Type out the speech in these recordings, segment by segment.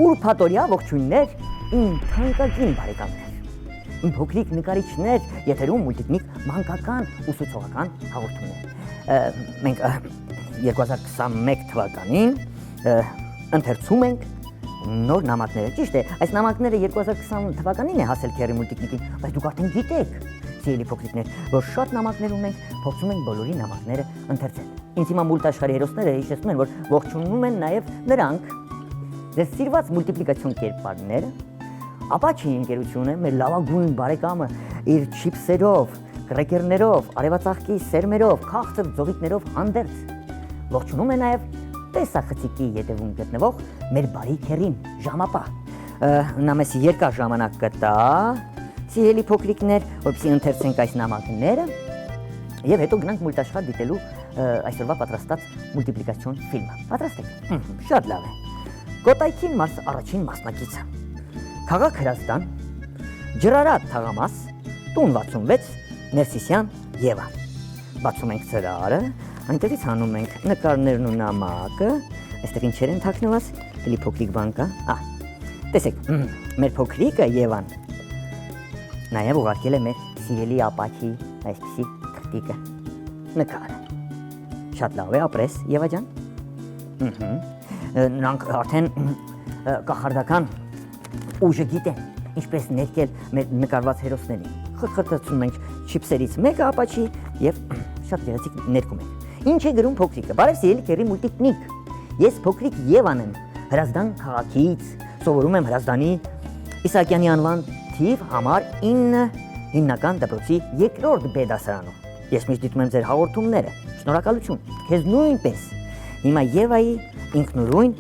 Ուրբաթօրյա ողջույններ իմ թանկագին բարեկամներ։ Իմ փոքրիկ նկարիչներ, եթերում մուլտիկնիկ մանկական ուսուցողական հաղորդումներ։ Մենք 2021 թվականին ընթերցում ենք նոր նամակները։ Ճիշտ է, այս նամակները 2020 թվականին է հասել Քերի մուլտիկնիկին, բայց դուք արդեն գիտեք, սիրելի փոքրիկներ, որ շատ նամակներ ունենք, փորձում ենք բոլորի նամակները ընթերցել։ Ինձ հիմա մուլտ աշխարհի հերոսները հիշեցնում են, որ ողջունում են նաև նրանք Ձեզ սիրված մուլտիպլիկացիոն կերպարները, Ապաչի ընկերությունը մեր լավագույն բարեկամը իր չիպսերով, կրեկերներով, արևածաղկի սերմերով, քաղցր ձողիկներով հանդերձ ողջունում է նաև տեսախցիկի ետևում գտնվող մեր բարի Քերին ժամապահ։ Նա մեզ երկար ժամանակ կտա, սիրելի փոքրիկներ, որպեսզի ընթերցենք այս նամակները եւ հետո գնանք մուլտաշխարհ դիտելու այսօրվա պատրաստած մուլտիպլիկացիոն ֆիլմը։ Պատրաստ եք։ Շատ լավ է։ Կոտայքին առաջին մասնակիցը, Քաղաք Հրազդան, Ջրարատ թաղամաս, տուն 66, Ներսիսյան Եվա։ Բացում ենք ծրարը, այնտեղից հանում ենք նկարներն ու նամակը, այստեղ ինչեր են թաքնված, էլի փոքրիկ բան կա։ Տեսեք, մեր փոքրիկը Եվան նաև ուղարկել է մեր սիրելի Ապաչի այսպիսի թղթիկը նկարը։ Շատ լավ է, ապրես Եվա ջան։ Նրանք արդեն կախարդական ուժը գիտեն, ինչպես ներկել մեր նկարված հերոսներին։ Խրխրթացնում ենք չիպսերից մեկը Ապաչի և շատ գեղեցիկ ներկում ենք։ Ինչ է գրում փոքրիկը։ Բարև սիրելի Քերի մուլտիկնիկ։ Ես փոքրիկ Եվան եմ, Հրազդան քաղաքից, սովորում եմ Հրազդանի Իսահակյանի անվան թիվ համար 9 հիմնական դպրոցի 2-րդ B դասարանում։ Ես միշտ դիտում եմ ձեր հաղորդումները։ Շնորհակալություն։ Քեզ նույնպես։ Հիմա Եվայի ինքնուրույն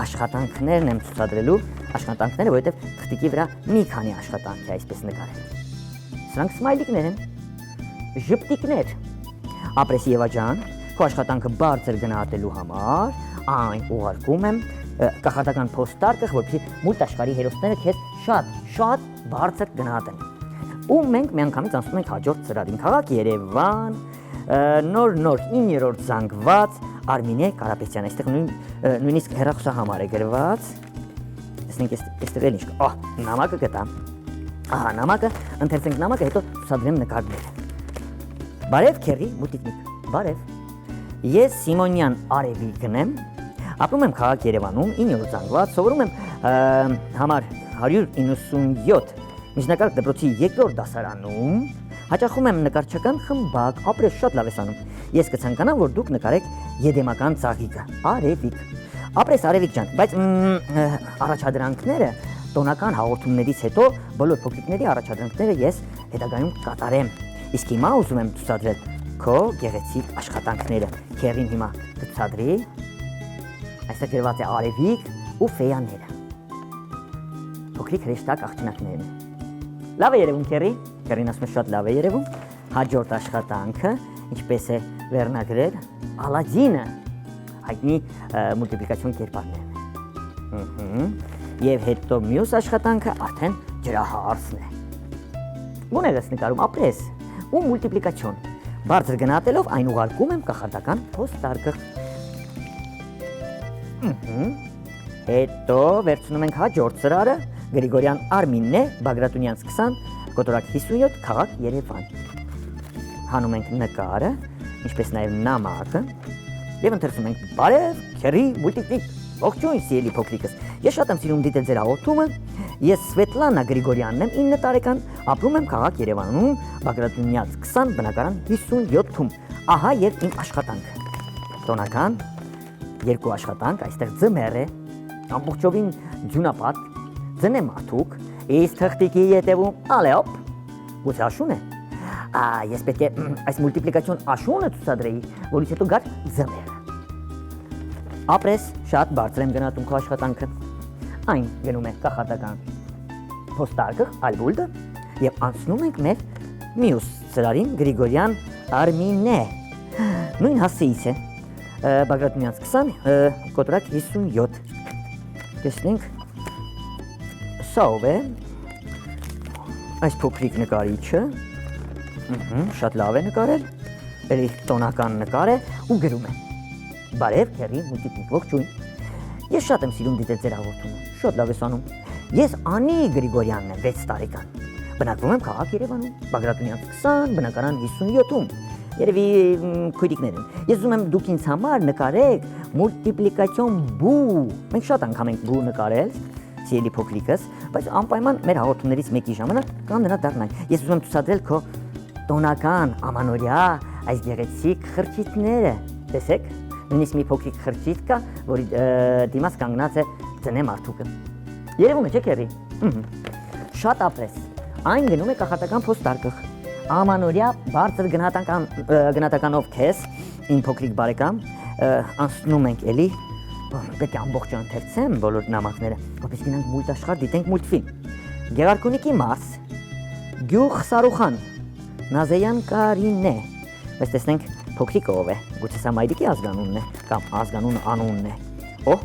աշխատանքներն եմ ցուցադրելու, աշխատանքները, որովհետև թղթիկի վրա մի քանի աշխատանք է այսպես նկարել։ Սրանք սմայլիկներ են, ժպտիկներ։ Ապրես Եվա ջան, քո աշխատանքը բարձր գնահատելու համար այն ուղարկում եմ կախարդական փոստարկղ, որպեսզի մուլտ աշխարհի հերոսները քեզ շատ բարձր գնահատեն։ Ու մենք միանգամից անցնում ենք հաջորդ ծրարին։ Քաղաք Երևան, նոր 9-րդ զանգված Արմինե Կարապետյան, այստեղ նույնիսկ հեռախոսահամար է գրված։ Տեսնենք այստեղ էլ ինչ կա։ Նամակը գտա։ Նամակը, ընթերցենք նամակը, հետո ցուցադրեմ նկարները։ Բարև Քերի մուլտիկնիկ։ Բարև։ Ես Սիմոնյան Արևիկն եմ, ապրում եմ քաղաք Երևանում, 9-րդ զանգված, սովորում եմ համար 197 միջնակարգ դպրոցի 2-րդ դասարանում, հաճախում եմ նկարչական խմբակ, ապրես շատ լավ ես անում։ Ես կցանկանամ, որ դուք նկարեք Եդեմական ծաղիկը, Արևիկ։ Ապրես Արևիկ ջան, բայց առաջադրանքները տոնական հաղորդումներից հետո բոլոր փոքրիկների առաջադրանքները ես հետագայում կկատարեմ։ Իսկ հիմա ուզում եմ ցուցադրել քո գեղեցիկ աշխատանքները։ Քերին հիմա կցուցադրի։ Այստեղ գրված է Արևիկ ու ֆեյաները։ Փոքրիկ հրեշտակ աղջնակներն են։ Լավ է երևում Քերի։ Քերին ասում է շատ լավ է երևում։ Հաջորդ աշխատանքը, ինչպես է վերնագրել Ալադինը, հայտնի մուլտիպլիկացիոն կերպարներն են։ Եվ հետո մյուս աշխատանքը արդեն ջրահարսն է։ Ո՞ւն ես նկարում, ապրես, ու մուլտիպլիկացիոն։ Բարձր գնահատելով այն ուղարկում եմ կախարդական փոստարկղ։ Հետո վերցնում ենք հաջորդ ծրարը, Գրիգորյան Արմինն է, Բագրատունյանց 20, կոտորակ 57, քաղաք Երևան։ Հանում ենք նկարը, ինչպես նաև նամակը, և ընթերցում ենք բարև Քերի մուլտիկնիկ, ողջույն սիրելի փոքրիկս։ Ես շատ եմ սիրում դիտել ձեր հաղորդումը, ես Սվետլանա Գրիգորյանն եմ, 9 տարեկան, ապրում եմ քաղաք Երևանում, Բագրատունյանց 20, բնակարան 57-ում։ Ահա և իմ աշխատանքը։ Տոնական 2 աշխատանք, այստեղ ձմեռ է, ամբողջովին ձյունապատ, ձն է մարդուկ, իսկ թղթիկի ետևում ալեոպ, գուցե աշուն է։ Ես պետք է այս մուլտիպլիկացիոն աշունը ցուցադրեի, որից հետո գար ձմեռը։ Ապրես, շատ բարձր եմ գնահատում քո աշխատանքը։ Այն գնում է կախարդական փոստարկղ Ալբուլդը եւ անցնում ենք մեր մյուս ծրարին Գրիգորյան Արմինե։ Նույն հասցեից է։ Բագրատունյանց 20, կոտրակ 57։ Տեսնենք սա ով է։ Այս փոքրիկ նկարիչը։ Շատ լավ է նկարել։ Էլի տոնական նկար է ու գրում է։ Բարև, քերի, մուտիկնիկ, ողջույն։ Ես շատ եմ սիրում դիտել ձեր հաղորդումը, շատ լավ ես անում։ Ես Անի Գրիգորյանն եմ, 6 տարեկան։ Բնակվում եմ քաղաք Երևանում, Բագրատունյանց 20, բնակարան 57-ում։ Երևի քույրիկներ են։ Ես ուզում եմ դուք ինձ համար նկարեք մուլտիպլիկացիոն բու։ Մենք շատ անգամ ենք բու նկարել, սիրելի փոքրիկս, բայց անպայման մեր հաղորդումներից մեկի ժամանակ կամ նրան դառնանք։ Ես ուզում եմ ցուցադրել քո տոնական ամանորյա այս գեղեցիկ խրճիթները։ Տեսեք, նույնիսկ մի փոքրիկ խրճիթ կա, որի դիմաց կանգնած է ծնե մարդուկը։ Երևում է, չէ՞ քերի։ Շատ ապրես։ Այն գնում է կախարդական փոստարկղ։ Ամանորյա բարձր գնահատականով քեզ, իմ փոքրիկ բարեկամ, անցնում ենք էլի, պետք է ամբողջ ընթերցեմ բոլոր նամակները, որպես գնանք մուլտաշխարհ դիտենք մուլտֆիլմ։ Գեղարքունիքի Մարս, Գյուղ Սարուխան, Նազեյան Կարինե։ Բայց տեսնենք փոքրիկը ով է, գուցե սա մայրիկի ազգանունն է կամ ազգանուն անունն է։ Օհ,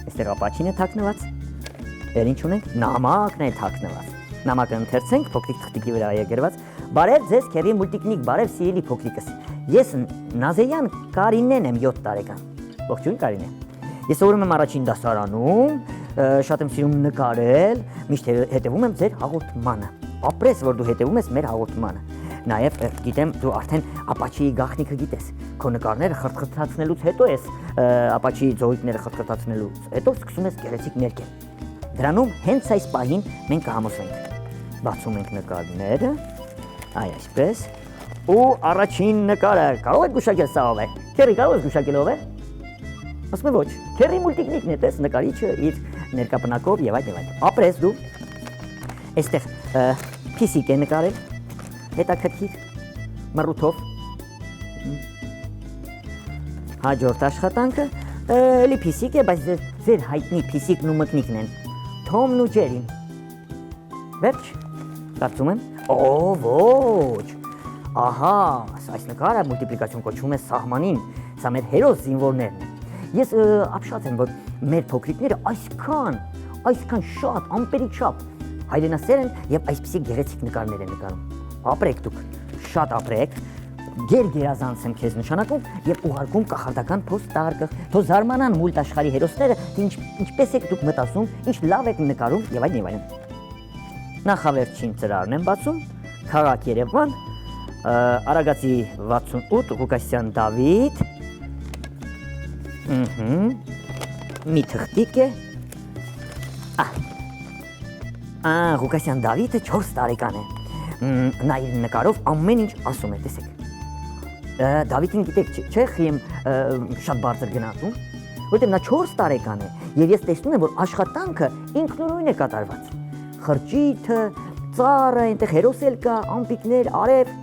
այստեղ ապաչին է թաքնված։ Էլ ինչ ունենք, նամակն է թաքնված։ Նամակը ընթերցենք, փոքրիկ թղթիկի վրա է գրված. Բարև ձեզ քերի մուլտիկնիկ, բարև սիրելի փոքրիկս։ Ես Նազեյան Կարինեն եմ 7 տարեկան։ Ողջույն Կարինե։ Ես սովորում եմ առաջին դասարանում, շատ եմ սիրում նկարել, միշտ հետևում եմ ձեր հաղորդմանը։ Ապրես, որ դու հետևում ես մեր հաղորդմանը։ Նաև գիտեմ դու արդեն ապաչիի գաղտնիքը գիտես։ Քո նկարները խրթխրթացնելուց հետո ես ապաչիի ձողիկները խրթխրթացնելուց հետո սկսում ես գեղեցիկ ներկել։ Դրանում հենց այս պահին մենք կհամոզվենք։ Բացում ենք նկարները, այ այսպես։ Ու առաջին նկարը կարող եք գուշակել սա ով է։ Քերի կարող ես գուշակել ով է։ Ասում եմ ոչ։ Քերի մուլտիկնիկն է, տես նկարիչը իր ներկապնակով եւ այլն։ Ապրես դու։ Այստեղ փիսիկ է նկարել։ Հետաքրքիր մռութով։ Հաջորդ աշխատանքը էլի փիսիկ է, բայց ձեր հայտնի փիսիկն ու մկնիկն են։ Թոմն ու Ջերին։ Վերջ, կարծում եմ։ Օ, ոչ։ Ահա, այս նկարը մուլտիպլիկացիոն կոչվում է սահմանին։ Սա մեր հերոս զինվորներն են։ Ես ապշած եմ, որ մեր փոքրիկները այսքան շատ, ամպերի չափ հայրենասեր են եւ այսպիսի գեղեցիկ նկարներ են նկարում։ Ապրեք դուք, շատ ապրեք, գերազանց եմ քեզ նշանակում եւ ուղարկում կախարդական փոստարկղ, թող զարմանան մուլտաշխարհի հերոսները, թե ինչպես եք դուք մտածում, ինչ լավ եք նկարում եւ այլն։ Նախավերջին ծրարն եմ բացում, քաղաք Երևան, Արագածի 68, Ղուկասյան Դավիթ։ Մի թղթիկ է։ Ղուկասյան Դավիթը 4 տարեկան է։ Նա իր նկարով ամեն ինչ ասում է, տեսեք։ Դավիթին գիտեք, չէ՞ խիմ շատ բարձր գնահատում, որտեղ նա 4 տարեկան է, եւ ես տեսնում եմ, որ աշխատանքը ինքնուրույն է կատարված։ Խրճիթը, ծառը, այնտեղ հերոսել կա, ամպիկներ, արև,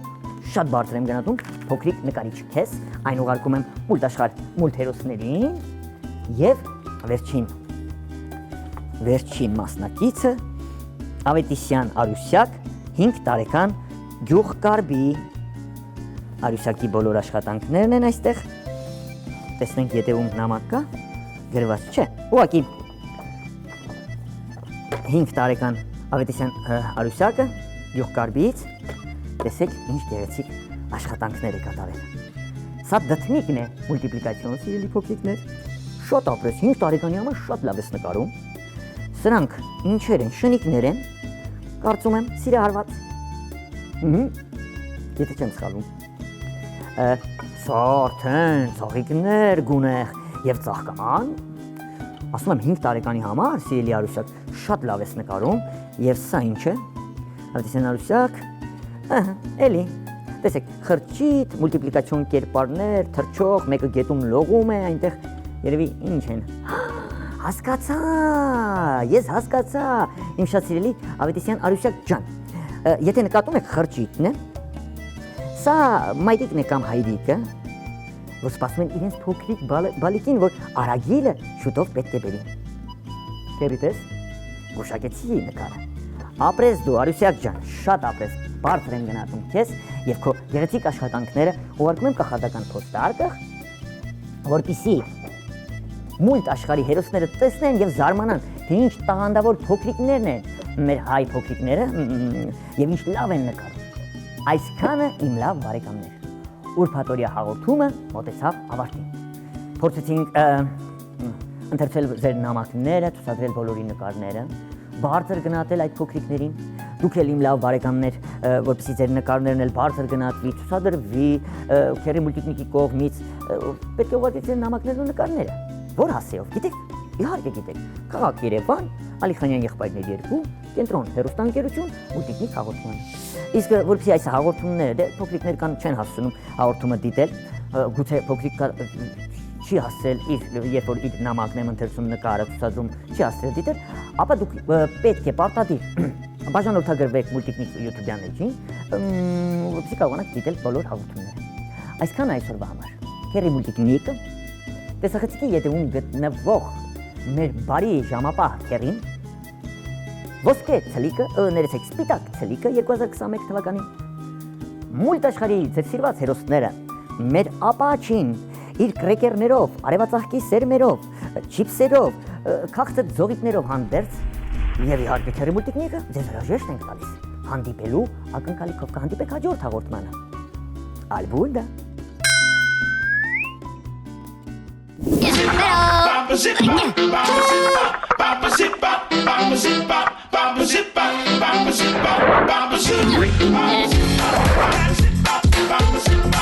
շատ բարձր եմ գնահատում, փոքրիկ նկարիչ քեզ, այն ուղարկում եմ մուլտաշխարհ մուլտհերոսներին եւ վերջին մասնակիցը Ավետիսյան Արուսյակ 5 տարեկան Գյուղ Կարբի։ Արուսյակի բոլոր աշխատանքներն են այստեղ։ Տեսնենք ետևում նամակ կա, գրված չէ։ Ուղղակի 5 տարեկան Ավետիսյան Արուսյակը Գյուղ Կարբիից, տեսեք ինչ գեղեցիկ աշխատանքներ է կատարել։ Սա դդմիկն է մուլտիպլիկացիոն, սիրելի փոքրիկներ։ Շատ ապրես, 5 տարեկանի համար շատ լավ ես նկարում։ Սրանք ինչեր են, շնիկներ են, կարծում եմ սիրահարված։ Եթե չեմ սխալվում։ Սա արդեն ծաղիկներ գունեղ եւ ծաղկաման։ Ասում եմ 5 տարեկանի համար, սիրելի Արուսյակ, շատ լավ ես նկարում եւ սա ինչ է։ Ավետիսյան Արուսյակ, էլի, տեսեք, խրճիթ, մուլտիպլիկացիոն կերպարներ, թռչող, մեկը գետում լողում է, այնտեղ երևի ինչ են։ Հասկացա, ես հասկացա, իմ շատ սիրելի Ավետիսյան Արուսյակ ջան, եթե նկատում եք խրճիթն է, սա մայրիկն է կամ հայրիկը, որ սպասում են իրենց փոքրիկ բալիկին, որ արագիլը շուտով պետք է բերի։ Քերի տես, գուշակեցի նկարը, ապրես դու Արուսյակ ջան, շատ ապրես, բարձր եմ գնահատում քեզ եւ քո գեղեցիկ աշխատանքները, ուղարկում եմ կախարդական փոստարկղ, որպեսզի մուլտ աշխարհի հերոսները տեսնեն եւ զարմանան, թե ինչ տաղանդավոր փոքրիկներն են մեր հայ փոքրիկները եւ ինչ լավ են նկարում։ Այսքանը իմ լավ բարեկամներ։ Ուրբաթօրյա հաղորդումը մոտեցավ ավարտին։ Փորձեցինք ընթերցել ձեր նամակները, ցուցադրել բոլորի նկարները, բարձր գնահատել այդ փոքրիկներին։ Դուք էլ իմ լավ բարեկամներ, որպեսզի ձեր նկարներն էլ բարձր գնահատվի, ցուցադրվի Քերի Մուլտիկնիկի կողմից, պետք է ուղարկեք ձեր նամակներն ու նկարները։ Որ հասեով, գիտեք, իհարկե գիտեք, քաղաք Երևան, Ալիխանյան եղբայրներ 2, կենտրոն հեռուստաընկերություն, Մուլտիկնիկ հաղորդման։ Իսկ որպեսզի այս հաղորդումները փոքրիկներ կան չեն հասցնում հաղորդումը դիտել, գուցե փոքրիկ չի հասցրել երբ որ իր նամակն եմ ընթերցում նկարը ցուցադրում չի հասցրել դիտել, ապա դուք պետք է պարտադիր բաժանորդագրվեք Մուլտիկնիկ YouTube-յան էջին, որպեսզի կարողանաք դիտել բոլոր հաղորդումները։ Այսքան այսօրվա համար։ Քերի Մուլտիկնիկը տեսախցիկի ետևում գտնվող մեր բարի ժամապահ քերին ոսկե ցլիկը, ներեցեք, սպիտակ ցլիկը 2021 թվականին մուլտ աշխարհի ձեր սիրված հերոսները մեր ապաչին իր կրեկերներով, արևածաղկի սերմերով, չիփսերով, քաղցր ձողիկներով հանդերձ եւ իհարկե Քերի Մուլտիկնիկը ձեզ հրաժեշտ ենք տալիս հանդիպելու ակնկալիքով կհանդիպեք հաջորդ հաղորդմանը։ Ալբուլդա Baba zip bop, baba zip bop, baba zip bop, baba zip bop, baba zip bop, baba zip bop, baba zip bop, baba zip bop, baba zip bop, baba zip bop.